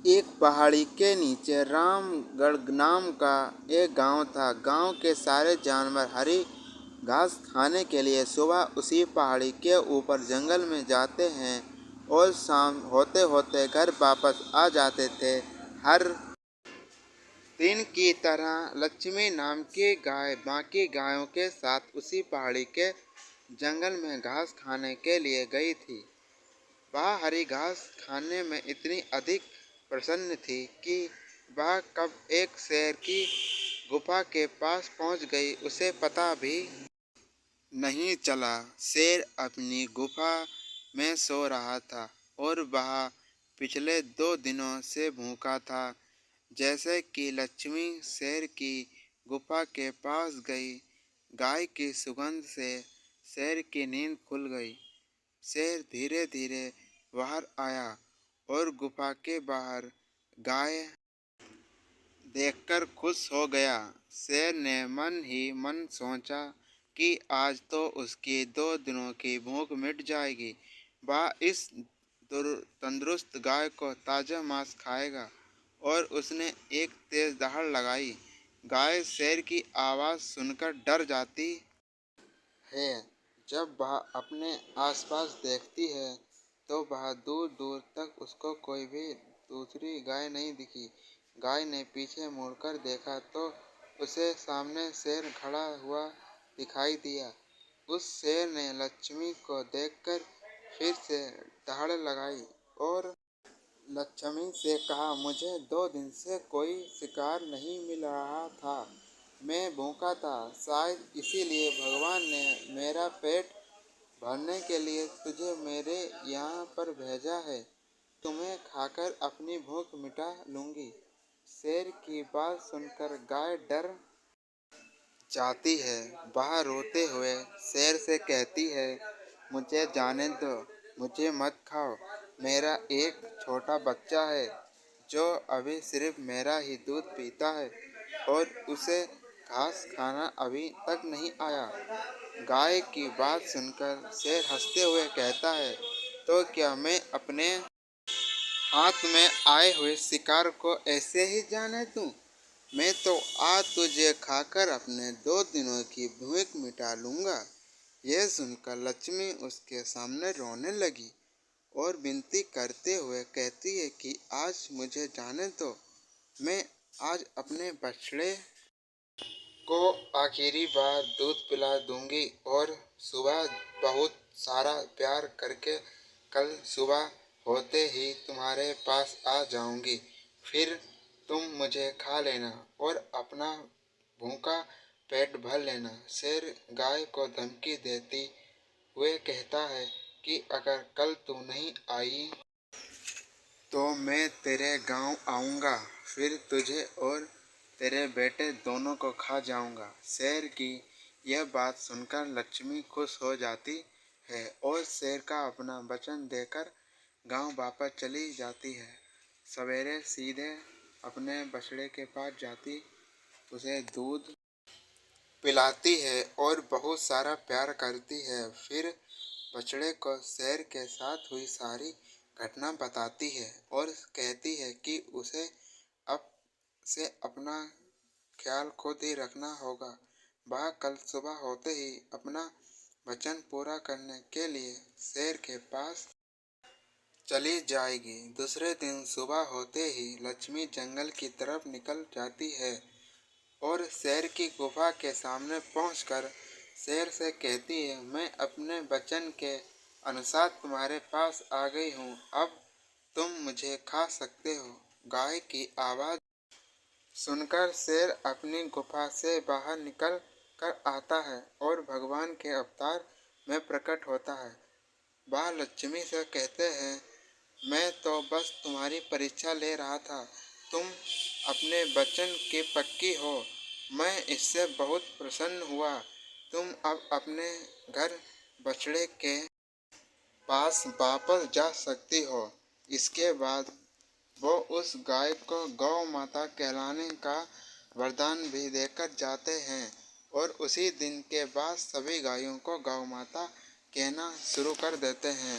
एक पहाड़ी के नीचे रामगढ़ नाम का एक गांव था। गांव के सारे जानवर हरी घास खाने के लिए सुबह उसी पहाड़ी के ऊपर जंगल में जाते हैं और शाम होते होते घर वापस आ जाते थे। हर दिन की तरह लक्ष्मी नाम की गाय बाकी गायों के साथ उसी पहाड़ी के जंगल में घास खाने के लिए गई थी। वह हरी घास खाने में इतनी अधिक प्रसन्न थी कि वह कब एक शेर की गुफा के पास पहुंच गई उसे पता भी नहीं चला। शेर अपनी गुफा में सो रहा था और वह पिछले 2 दिनों से भूखा था। जैसे कि लक्ष्मी शेर की गुफा के पास गई, गाय की सुगंध से शेर की नींद खुल गई। शेर धीरे धीरे बाहर आया और गुफा के बाहर गाय देखकर खुश हो गया। शेर ने मन ही मन सोचा कि आज तो उसकी 2 दिनों की भूख मिट जाएगी। वह इस तंदुरुस्त गाय को ताज़ा मांस खाएगा। और उसने एक तेज दहाड़ लगाई। गाय शेर की आवाज़ सुनकर डर जाती है। जब वह अपने आसपास देखती है तो वह दूर दूर तक उसको कोई भी दूसरी गाय नहीं दिखी। गाय ने पीछे मुड़कर देखा तो उसे सामने शेर खड़ा हुआ दिखाई दिया। उस शेर ने लक्ष्मी को देखकर फिर से दहाड़ लगाई और लक्ष्मी से कहा, मुझे 2 दिन से कोई शिकार नहीं मिल रहा था। मैं भूखा था। शायद इसीलिए भगवान ने मेरा पेट भरने के लिए तुझे मेरे यहाँ पर भेजा है। तुम्हें खाकर अपनी भूख मिटा लूंगी। शेर की बात सुनकर गाय डर जाती है। वह रोते हुए शेर से कहती है, मुझे जाने दो, मुझे मत खाओ। मेरा एक छोटा बच्चा है जो अभी सिर्फ मेरा ही दूध पीता है और उसे घास खाना अभी तक नहीं आया। गाय की बात सुनकर शेर हंसते हुए कहता है, तो क्या मैं अपने हाथ में आए हुए शिकार को ऐसे ही जाने दूं? मैं तो आज तुझे खाकर अपने 2 दिनों की भूख मिटा लूंगा। यह सुनकर लक्ष्मी उसके सामने रोने लगी और विनती करते हुए कहती है कि आज मुझे जाने दो। मैं आज अपने बछड़े को आखिरी बार दूध पिला दूंगी और सुबह बहुत सारा प्यार करके कल सुबह होते ही तुम्हारे पास आ जाऊंगी। फिर तुम मुझे खा लेना और अपना भूखा पेट भर लेना। शेर गाय को धमकी देती हुए कहता है कि अगर कल तू नहीं आई तो मैं तेरे गांव आऊंगा। फिर तुझे और तेरे बेटे दोनों को खा जाऊंगा। शेर की यह बात सुनकर लक्ष्मी खुश हो जाती है और शेर का अपना वचन देकर गांव वापस चली जाती है। सवेरे सीधे अपने बछड़े के पास जाती, उसे दूध पिलाती है और बहुत सारा प्यार करती है। फिर बछड़े को शेर के साथ हुई सारी घटना बताती है और कहती है कि उसे अब से अपना ख्याल खुद ही रखना होगा। वह कल सुबह होते ही अपना वचन पूरा करने के लिए शेर के पास चली जाएगी। दूसरे दिन सुबह होते ही लक्ष्मी जंगल की तरफ निकल जाती है और शेर की गुफा के सामने पहुंचकर शेर से कहती है, मैं अपने वचन के अनुसार तुम्हारे पास आ गई हूँ। अब तुम मुझे खा सकते हो। गाय की आवाज़ सुनकर शेर अपनी गुफा से बाहर निकल कर आता है और भगवान के अवतार में प्रकट होता है। वह लक्ष्मी से कहते हैं, मैं तो बस तुम्हारी परीक्षा ले रहा था। तुम अपने वचन की पक्की हो। मैं इससे बहुत प्रसन्न हुआ। तुम अब अपने घर बछड़े के पास वापस जा सकती हो। इसके बाद वो उस गाय को गौ माता कहलाने का वरदान भी देकर जाते हैं और उसी दिन के बाद सभी गायों को गौ माता कहना शुरू कर देते हैं।